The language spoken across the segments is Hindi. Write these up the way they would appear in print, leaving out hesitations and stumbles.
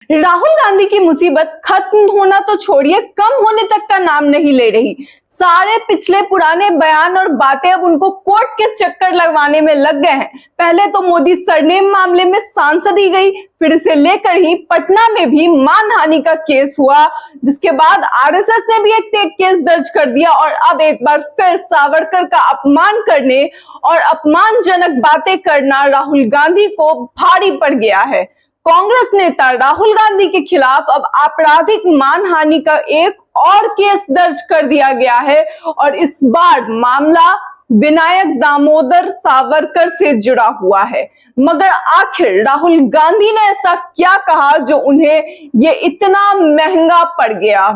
राहुल गांधी की मुसीबत खत्म होना तो छोड़िए, कम होने तक का नाम नहीं ले रही। सारे पिछले पुराने बयान और बातें अब उनको कोर्ट के चक्कर लगवाने में लग गए हैं। पहले तो मोदी सरनेम मामले में सांसद ही गई, फिर इसे लेकर ही पटना में भी मानहानि का केस हुआ, जिसके बाद आरएसएस ने भी एक केस दर्ज कर दिया और अब एक बार फिर सावरकर का अपमान करने और अपमानजनक बातें करना राहुल गांधी को भारी पड़ गया है। कांग्रेस नेता राहुल गांधी के खिलाफ अब आपराधिक मानहानि का एक और केस दर्ज कर दिया गया है और इस बार मामला विनायक दामोदर सावरकर से जुड़ा हुआ है। मगर आखिर राहुल गांधी ने ऐसा क्या कहा जो उन्हें ये इतना महंगा पड़ गया?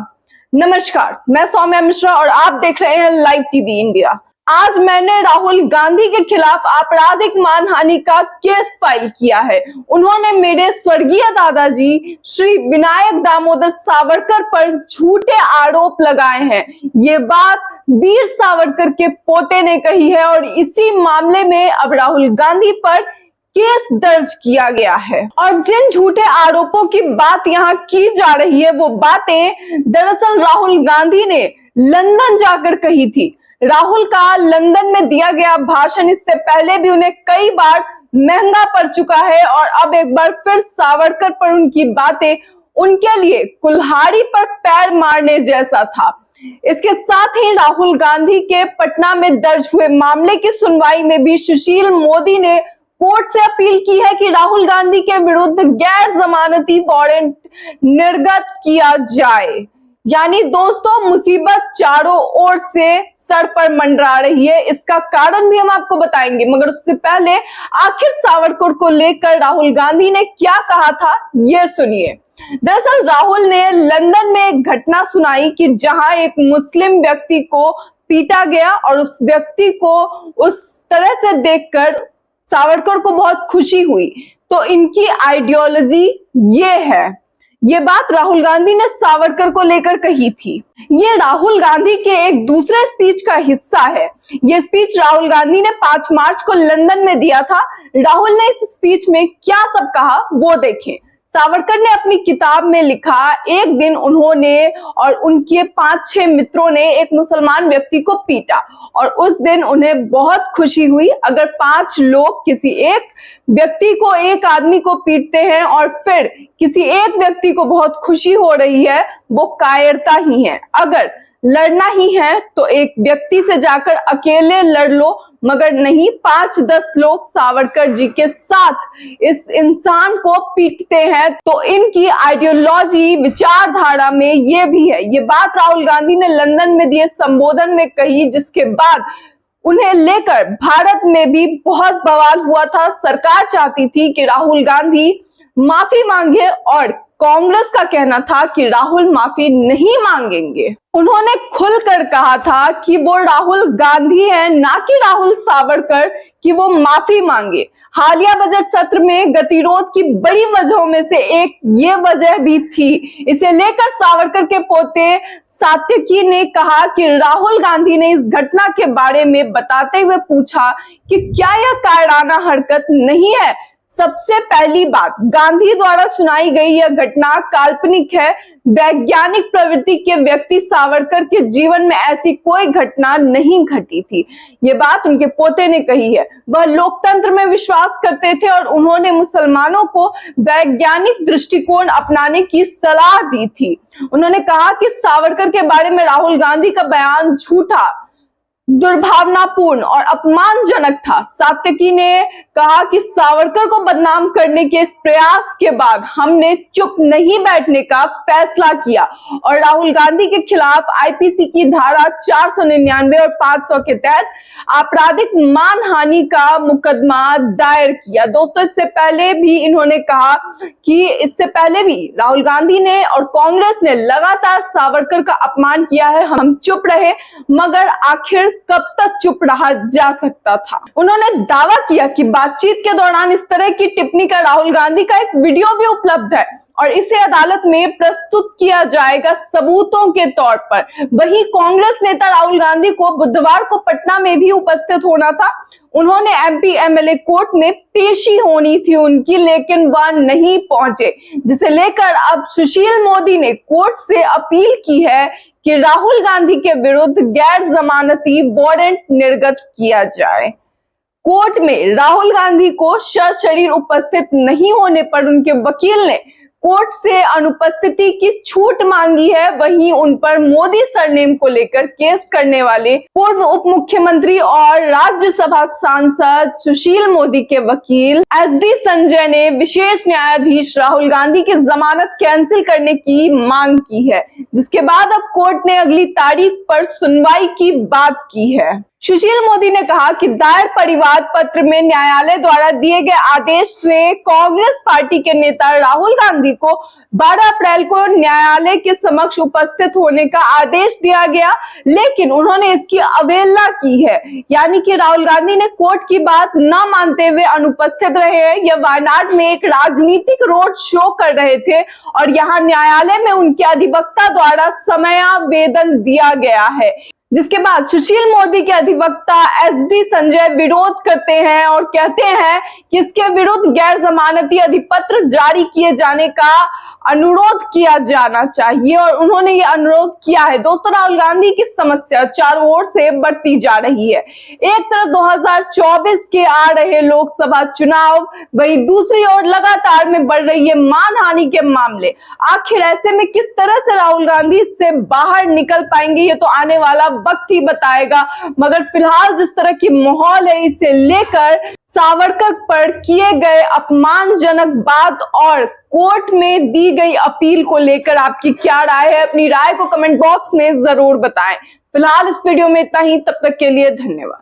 नमस्कार, मैं सौम्या मिश्रा और आप देख रहे हैं लाइव टीवी इंडिया। आज मैंने राहुल गांधी के खिलाफ आपराधिक मानहानि का केस फाइल किया है। उन्होंने मेरे स्वर्गीय दादाजी श्री विनायक दामोदर सावरकर पर झूठे आरोप लगाए हैं। ये बात वीर सावरकर के पोते ने कही है और इसी मामले में अब राहुल गांधी पर केस दर्ज किया गया है। और जिन झूठे आरोपों की बात यहाँ की जा रही है, वो बातें दरअसल राहुल गांधी ने लंदन जाकर कही थी। राहुल का लंदन में दिया गया भाषण इससे पहले भी उन्हें कई बार महंगा पड़ चुका है और अब एक बार फिर सावरकर पर उनकी बातें उनके लिए कुल्हाड़ी पर पैर मारने जैसा था। इसके साथ ही राहुल गांधी के पटना में दर्ज हुए मामले की सुनवाई में भी सुशील मोदी ने कोर्ट से अपील की है कि राहुल गांधी के विरुद्ध गैर जमानती वारंट निर्गत किया जाए। यानी दोस्तों, मुसीबत चारों ओर से सर पर मंडरा रही है। इसका कारण भी हम आपको बताएंगे, मगर उससे पहले आखिर सावरकर को लेकर राहुल गांधी ने क्या कहा था, ये सुनिए। दरअसल राहुल ने लंदन में एक घटना सुनाई कि जहां एक मुस्लिम व्यक्ति को पीटा गया और उस व्यक्ति को उस तरह से देखकर सावरकर को बहुत खुशी हुई। तो इनकी आइडियोलॉजी ये है। ये बात राहुल गांधी ने सावरकर को लेकर कही थी। ये राहुल गांधी के एक दूसरे स्पीच का हिस्सा है। ये स्पीच राहुल गांधी ने 5 मार्च को लंदन में दिया था। राहुल ने इस स्पीच में क्या सब कहा वो देखें। सावरकर ने अपनी किताब में लिखा, एक दिन उन्होंने और उनके 5-6 मित्रों ने एक मुसलमान व्यक्ति को पीटा और उस दिन उन्हें बहुत खुशी हुई। अगर 5 लोग किसी एक व्यक्ति को, एक आदमी को पीटते हैं और फिर किसी एक व्यक्ति को बहुत खुशी हो रही है, वो कायरता ही है। अगर लड़ना ही है तो एक व्यक्ति से जाकर अकेले लड़ लो, मगर नहीं 5-10 लोग सावरकर जी के साथ इस इंसान को पीटते हैं। तो इनकी आइडियोलॉजी, विचारधारा में ये भी है। ये बात राहुल गांधी ने लंदन में दिए संबोधन में कही, जिसके बाद उन्हें लेकर भारत में भी बहुत बवाल हुआ था। सरकार चाहती थी कि राहुल गांधी माफी मांगे और कांग्रेस का कहना था कि राहुल माफी नहीं मांगेंगे। उन्होंने खुलकर कहा था कि वो राहुल गांधी हैं, ना कि राहुल सावरकर, कि वो माफी मांगे। हालिया बजट सत्र में गतिरोध की बड़ी वजहों में से एक ये वजह भी थी। इसे लेकर सावरकर के पोते सात्यकी ने कहा कि राहुल गांधी ने इस घटना के बारे में बताते हुए पूछा कि क्या यह कायराना हरकत नहीं है। सबसे पहली बात, गांधी द्वारा सुनाई गई यह घटना काल्पनिक है। वैज्ञानिक प्रवृत्ति के व्यक्ति सावरकर के जीवन में ऐसी कोई घटना नहीं घटी थी। ये बात उनके पोते ने कही है। वह लोकतंत्र में विश्वास करते थे और उन्होंने मुसलमानों को वैज्ञानिक दृष्टिकोण अपनाने की सलाह दी थी। उन्होंने कहा कि सावरकर के बारे में राहुल गांधी का बयान झूठा, दुर्भावनापूर्ण और अपमानजनक था। सात्यकी ने कहा कि सावरकर को बदनाम करने के इस प्रयास के बाद हमने चुप नहीं बैठने का फैसला किया और राहुल गांधी के खिलाफ आईपीसी की धारा 499 और 500 के तहत आपराधिक मानहानि का मुकदमा दायर किया। दोस्तों, इससे पहले भी इन्होंने कहा कि इससे पहले भी राहुल गांधी ने और कांग्रेस ने लगातार सावरकर का अपमान किया है। हम चुप रहे, मगर आखिर कब तक चुप रहा जा सकता था। उन्होंने दावा किया कि बातचीत के दौरान इस तरह की टिप्पणी का राहुल गांधी का एक वीडियो भी उपलब्ध है। और इसे अदालत में प्रस्तुत किया जाएगा सबूतों के तौर पर। वहीं कांग्रेस नेता राहुल गांधी को बुधवार को पटना में भी उपस्थित होना था। उन्होंने एमपी एमएलए कोर्ट में पेशी होनी थी उनकी, लेकिन वह नहीं पहुंचे, जिसे लेकर अब सुशील मोदी ने कोर्ट से अपील की है कि राहुल गांधी के विरुद्ध गैर जमानती वारंट निर्गत किया जाए। कोर्ट में राहुल गांधी को सशरीर उपस्थित नहीं होने पर उनके वकील ने कोर्ट से अनुपस्थिति की छूट मांगी है। वहीं उन पर मोदी सरनेम को लेकर केस करने वाले पूर्व उप मुख्यमंत्री और राज्यसभा सांसद सुशील मोदी के वकील एसडी संजय ने विशेष न्यायाधीश राहुल गांधी की जमानत कैंसिल करने की मांग की है, जिसके बाद अब कोर्ट ने अगली तारीख पर सुनवाई की बात की है। सुशील मोदी ने कहा कि दायर परिवाद पत्र में न्यायालय द्वारा दिए गए आदेश से कांग्रेस पार्टी के नेता राहुल गांधी को 12 अप्रैल को न्यायालय के समक्ष उपस्थित होने का आदेश दिया गया, लेकिन उन्होंने इसकी अवहेलना की है। यानी कि राहुल गांधी ने कोर्ट की बात न मानते हुए अनुपस्थित रहे हैं। यह वायनाड में एक राजनीतिक रोड शो कर रहे थे और यहाँ न्यायालय में उनके अधिवक्ता द्वारा समयावेदन दिया गया है, जिसके बाद सुशील मोदी के अधिवक्ता एसडी संजय विरोध करते हैं और कहते हैं कि इसके विरुद्ध गैर जमानती अधिपत्र जारी किए जाने का अनुरोध किया जाना चाहिए और उन्होंने ये अनुरोध किया है। दोस्तों, राहुल गांधी की समस्या चारों ओर से बढ़ती जा रही है। एक तरफ 2024 के आ रहे लोकसभा चुनाव, वहीं दूसरी ओर लगातार में बढ़ रही है मानहानि के मामले। आखिर ऐसे में किस तरह से राहुल गांधी इससे बाहर निकल पाएंगे, ये तो आने वाला वक्त ही बताएगा। मगर फिलहाल जिस तरह की माहौल है, इसे लेकर सावरकर पर किए गए अपमानजनक बात और कोर्ट में दी गई अपील को लेकर आपकी क्या राय है? अपनी राय को कमेंट बॉक्स में जरूर बताएं। फिलहाल इस वीडियो में इतना ही, तब तक के लिए धन्यवाद।